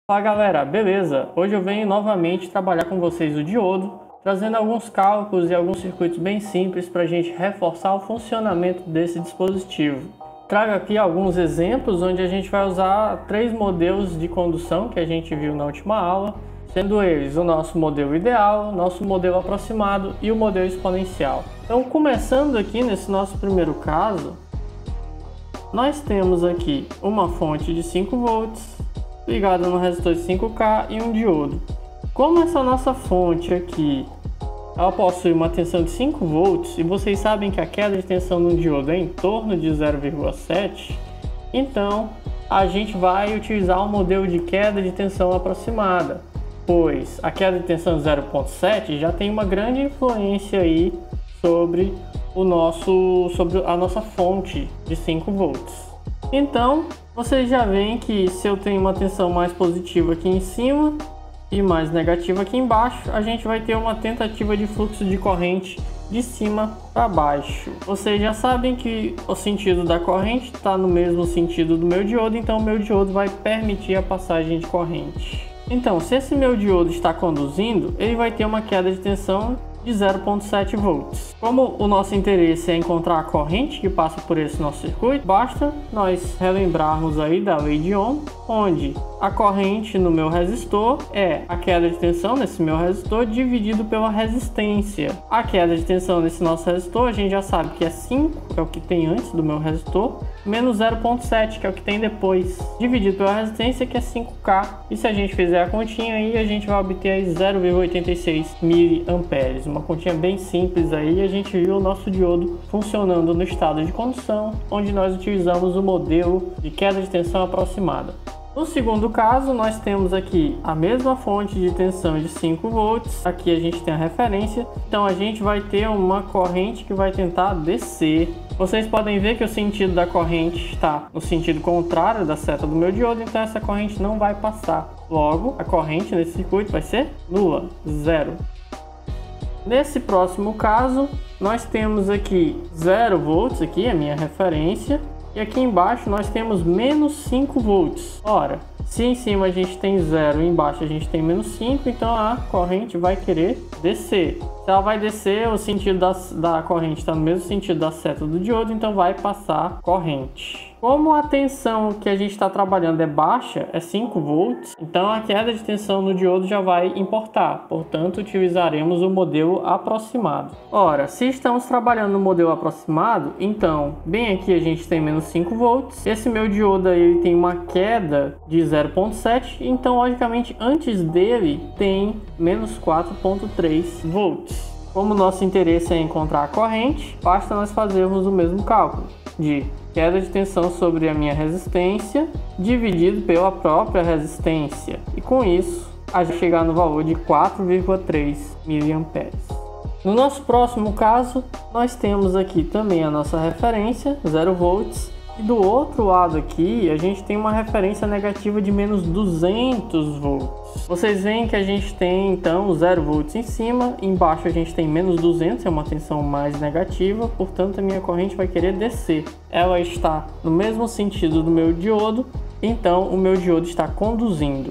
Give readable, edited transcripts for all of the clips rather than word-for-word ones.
Fala galera, beleza? Hoje eu venho novamente trabalhar com vocês o diodo, trazendo alguns cálculos e alguns circuitos bem simples para a gente reforçar o funcionamento desse dispositivo. Trago aqui alguns exemplos onde a gente vai usar 3 modelos de condução que a gente viu na última aula, sendo eles o nosso modelo ideal, nosso modelo aproximado e o modelo exponencial. Então, começando aqui nesse nosso primeiro caso, nós temos aqui uma fonte de 5 volts, ligada no resistor de 5K e um diodo. Como essa nossa fonte aqui, ela possui uma tensão de 5 volts e vocês sabem que a queda de tensão no diodo é em torno de 0,7, então a gente vai utilizar um modelo de queda de tensão aproximada, pois a queda de tensão de 0,7 já tem uma grande influência aí sobre a nossa fonte de 5 volts. Então, vocês já veem que se eu tenho uma tensão mais positiva aqui em cima e mais negativa aqui embaixo, a gente vai ter uma tentativa de fluxo de corrente de cima para baixo. Vocês já sabem que o sentido da corrente está no mesmo sentido do meu diodo, então o meu diodo vai permitir a passagem de corrente. Então, se esse meu diodo está conduzindo, ele vai ter uma queda de tensão de 0,7 volts. Como o nosso interesse é encontrar a corrente que passa por esse nosso circuito, basta nós relembrarmos aí da lei de Ohm, onde a corrente no meu resistor é a queda de tensão nesse meu resistor dividido pela resistência. A queda de tensão nesse nosso resistor a gente já sabe que é 5, que é o que tem antes do meu resistor, menos 0,7, que é o que tem depois, dividido pela resistência, que é 5K. E se a gente fizer a continha aí, a gente vai obter aí 0,86 mA. Uma continha bem simples aí, a gente viu o nosso diodo funcionando no estado de condução, onde nós utilizamos o modelo de queda de tensão aproximada. No segundo caso, nós temos aqui a mesma fonte de tensão de 5 volts, aqui a gente tem a referência, então a gente vai ter uma corrente que vai tentar descer. Vocês podem ver que o sentido da corrente está no sentido contrário da seta do meu diodo, então essa corrente não vai passar. Logo, a corrente nesse circuito vai ser nula, zero. Nesse próximo caso, nós temos aqui 0 volts, aqui é a minha referência, e aqui embaixo nós temos menos 5 volts. Ora, se em cima a gente tem 0 e embaixo a gente tem menos 5, então a corrente vai querer descer. Se ela vai descer, o sentido da corrente está no mesmo sentido da seta do diodo, então vai passar corrente. Como a tensão que a gente está trabalhando é baixa, é 5 volts, então a queda de tensão no diodo já vai importar, portanto utilizaremos o modelo aproximado. Ora, se estamos trabalhando no modelo aproximado, então bem aqui a gente tem menos 5 volts, esse meu diodo aí ele tem uma queda de 0,7, então logicamente antes dele tem menos 4,3 volts. Como o nosso interesse é encontrar a corrente, basta nós fazermos o mesmo cálculo de queda de tensão sobre a minha resistência dividido pela própria resistência, e com isso a gente chegar no valor de 4,3 mA. No nosso próximo caso, nós temos aqui também a nossa referência, 0 volts, e do outro lado aqui a gente tem uma referência negativa de menos 200 volts. Vocês veem que a gente tem então 0 volts em cima, embaixo a gente tem menos 200, é uma tensão mais negativa, portanto a minha corrente vai querer descer. Ela está no mesmo sentido do meu diodo, então o meu diodo está conduzindo.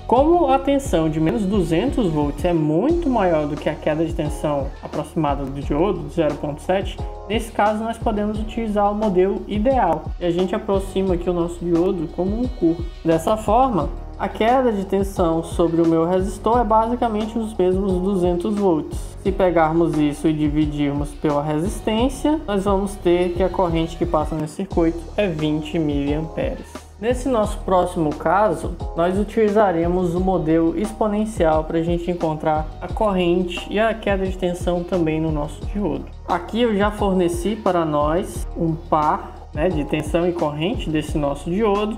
Como a tensão de menos 200 volts é muito maior do que a queda de tensão aproximada do diodo, de 0,7, nesse caso nós podemos utilizar o modelo ideal. E a gente aproxima aqui o nosso diodo como um curto. Dessa forma, a queda de tensão sobre o meu resistor é basicamente os mesmos 200 volts. Se pegarmos isso e dividirmos pela resistência, nós vamos ter que a corrente que passa nesse circuito é 20 mA. Nesse nosso próximo caso, nós utilizaremos o modelo exponencial para a gente encontrar a corrente e a queda de tensão também no nosso diodo. Aqui eu já forneci para nós um par, de tensão e corrente desse nosso diodo,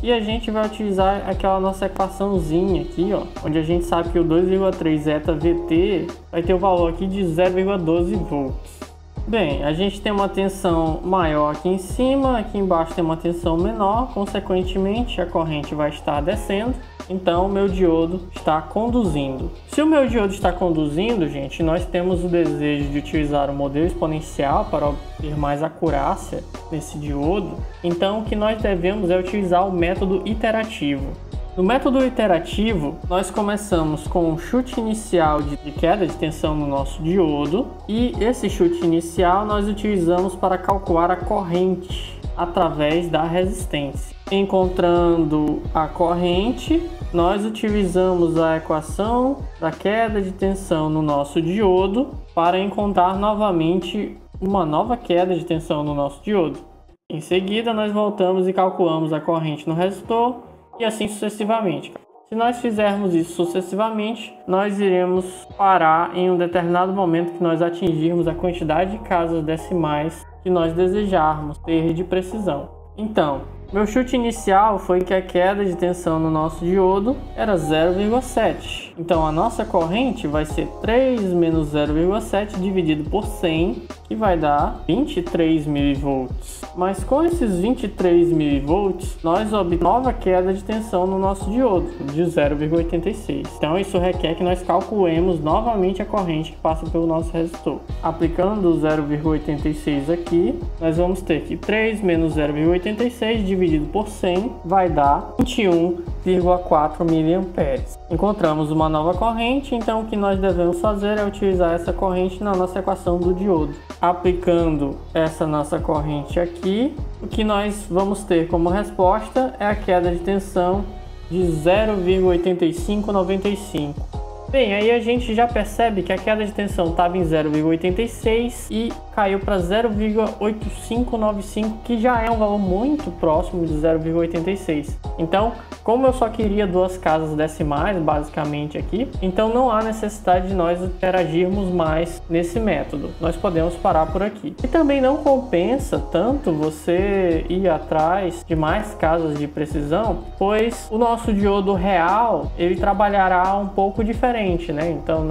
e a gente vai utilizar aquela nossa equaçãozinha aqui, onde a gente sabe que o 2,3 eta VT vai ter o valor aqui de 0,12 volts. Bem, a gente tem uma tensão maior aqui em cima, aqui embaixo tem uma tensão menor, consequentemente a corrente vai estar descendo, então o meu diodo está conduzindo. Se o meu diodo está conduzindo, gente, nós temos o desejo de utilizar o modelo exponencial para obter mais acurácia nesse diodo, então o que nós devemos é utilizar o método iterativo. No método iterativo, nós começamos com um chute inicial de queda de tensão no nosso diodo e esse chute inicial nós utilizamos para calcular a corrente através da resistência. Encontrando a corrente, nós utilizamos a equação da queda de tensão no nosso diodo para encontrar novamente uma nova queda de tensão no nosso diodo. Em seguida, nós voltamos e calculamos a corrente no resistor e assim sucessivamente. Se nós fizermos isso sucessivamente, nós iremos parar em um determinado momento que nós atingirmos a quantidade de casas decimais que nós desejarmos ter de precisão. Então, meu chute inicial foi que a queda de tensão no nosso diodo era 0,7. Então a nossa corrente vai ser 3 menos 0,7 dividido por 100, que vai dar 23 mV. Mas com esses 23 mV, nós obtemos nova queda de tensão no nosso diodo, de 0,86. Então isso requer que nós calculemos novamente a corrente que passa pelo nosso resistor. Aplicando o 0,86 aqui, nós vamos ter que 3 menos 0,86 dividido por 100 vai dar 21,4 mA. Encontramos uma nova corrente, então o que nós devemos fazer é utilizar essa corrente na nossa equação do diodo. Aplicando essa nossa corrente aqui, o que nós vamos ter como resposta é a queda de tensão de 0,8595. Bem, aí a gente já percebe que a queda de tensão estava em 0,86 e caiu para 0,8595, que já é um valor muito próximo de 0,86. Então, como eu só queria duas casas decimais, basicamente aqui, então não há necessidade de nós interagirmos mais nesse método. Nós podemos parar por aqui. E também não compensa tanto você ir atrás de mais casas de precisão, pois o nosso diodo real, ele trabalhará um pouco diferente, né? Então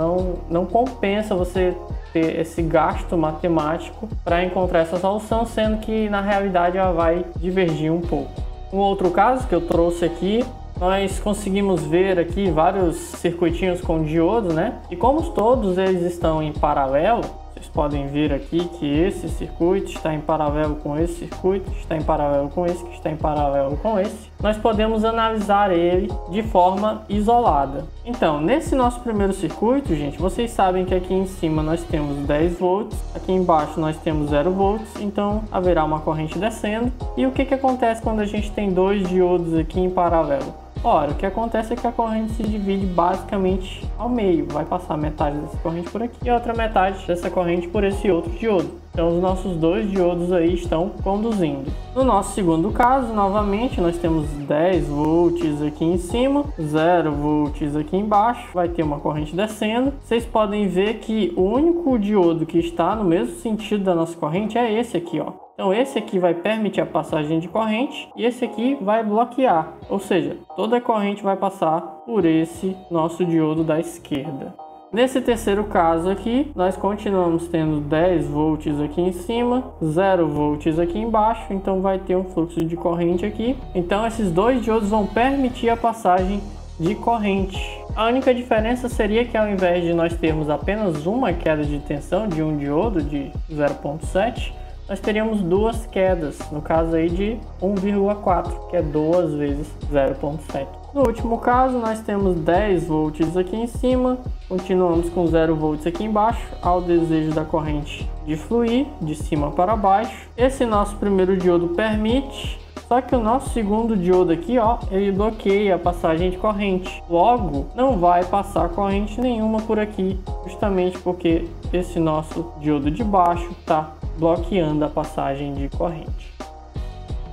não compensa você ter esse gasto matemático para encontrar essa solução, sendo que na realidade ela vai divergir um pouco. Um outro caso que eu trouxe aqui, nós conseguimos ver aqui vários circuitinhos com diodos, né? E como todos eles estão em paralelo, vocês podem ver aqui que esse circuito está em paralelo com esse circuito, está em paralelo com esse, que está em paralelo com esse. Nós podemos analisar ele de forma isolada. Então, nesse nosso primeiro circuito, gente, vocês sabem que aqui em cima nós temos 10 volts, aqui embaixo nós temos 0 volts, então haverá uma corrente descendo. E o que acontece quando a gente tem dois diodos aqui em paralelo? Ora, o que acontece é que a corrente se divide basicamente ao meio. Vai passar metade dessa corrente por aqui e a outra metade dessa corrente por esse outro diodo. Então os nossos dois diodos aí estão conduzindo. No nosso segundo caso, novamente, nós temos 10 volts aqui em cima, 0 volts aqui embaixo. Vai ter uma corrente descendo. Vocês podem ver que o único diodo que está no mesmo sentido da nossa corrente é esse aqui, ó. Então esse aqui vai permitir a passagem de corrente e esse aqui vai bloquear, ou seja, toda a corrente vai passar por esse nosso diodo da esquerda. Nesse terceiro caso aqui, nós continuamos tendo 10 volts aqui em cima, 0 volts aqui embaixo, então vai ter um fluxo de corrente aqui. Então esses dois diodos vão permitir a passagem de corrente. A única diferença seria que ao invés de nós termos apenas uma queda de tensão de um diodo de 0,7, nós teríamos duas quedas, no caso aí de 1,4, que é 2 vezes 0,7. No último caso, nós temos 10 volts aqui em cima, continuamos com 0 volts aqui embaixo, ao desejo da corrente de fluir de cima para baixo. Esse nosso primeiro diodo permite, só que o nosso segundo diodo aqui, ó, ele bloqueia a passagem de corrente. Logo, não vai passar corrente nenhuma por aqui, justamente porque esse nosso diodo de baixo está bloqueando a passagem de corrente.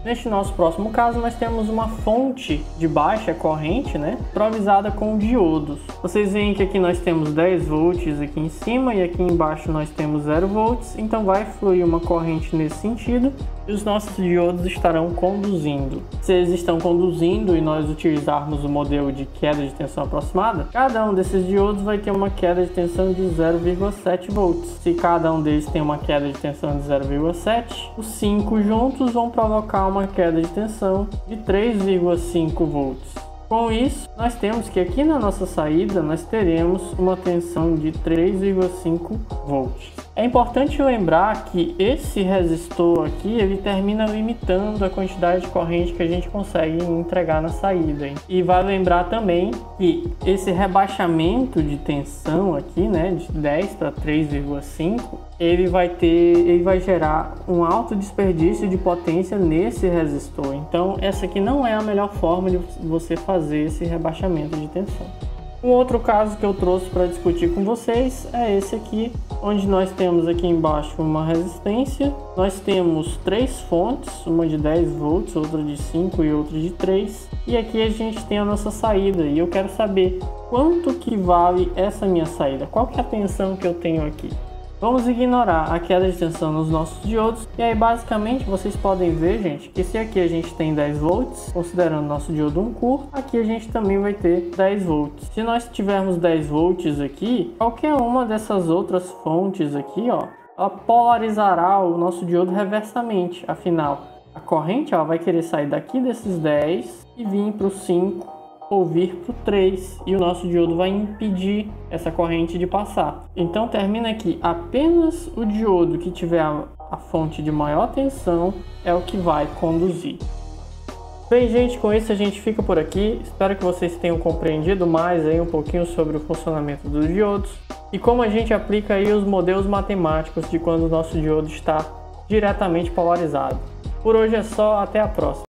Neste nosso próximo caso, nós temos uma fonte de baixa corrente, né, improvisada com diodos. Vocês veem que aqui nós temos 10 volts aqui em cima e aqui embaixo nós temos 0 volts, então vai fluir uma corrente nesse sentido e os nossos diodos estarão conduzindo. Se eles estão conduzindo e nós utilizarmos o modelo de queda de tensão aproximada, cada um desses diodos vai ter uma queda de tensão de 0,7 volts. Se cada um deles tem uma queda de tensão de 0,7, os 5 juntos vão provocar uma queda de tensão de 3,5 volts. Com isso, nós temos que aqui na nossa saída nós teremos uma tensão de 3,5 volts. É importante lembrar que esse resistor aqui, ele termina limitando a quantidade de corrente que a gente consegue entregar na saída, hein? E vai lembrar também que esse rebaixamento de tensão aqui, né, de 10 para 3,5, ele vai gerar um alto desperdício de potência nesse resistor. Então, essa aqui não é a melhor forma de você fazer esse rebaixamento de tensão. Um outro caso que eu trouxe para discutir com vocês é esse aqui, onde nós temos aqui embaixo uma resistência, nós temos 3 fontes, uma de 10 volts, outra de 5 e outra de 3, e aqui a gente tem a nossa saída, e eu quero saber quanto que vale essa minha saída, qual que é a tensão que eu tenho aqui. Vamos ignorar a queda de tensão nos nossos diodos, e aí basicamente vocês podem ver, gente, que se aqui a gente tem 10 volts, considerando nosso diodo 1 curto, aqui a gente também vai ter 10 volts. Se nós tivermos 10 volts aqui, qualquer uma dessas outras fontes aqui, ó, ela polarizará o nosso diodo reversamente, afinal, a corrente vai querer sair daqui desses 10 e vir para o 5, ou vir para o 3, e o nosso diodo vai impedir essa corrente de passar. Então termina aqui, apenas o diodo que tiver a fonte de maior tensão é o que vai conduzir. Bem, gente, com isso a gente fica por aqui. Espero que vocês tenham compreendido mais aí um pouquinho sobre o funcionamento dos diodos e como a gente aplica aí os modelos matemáticos de quando o nosso diodo está diretamente polarizado. Por hoje é só, até a próxima.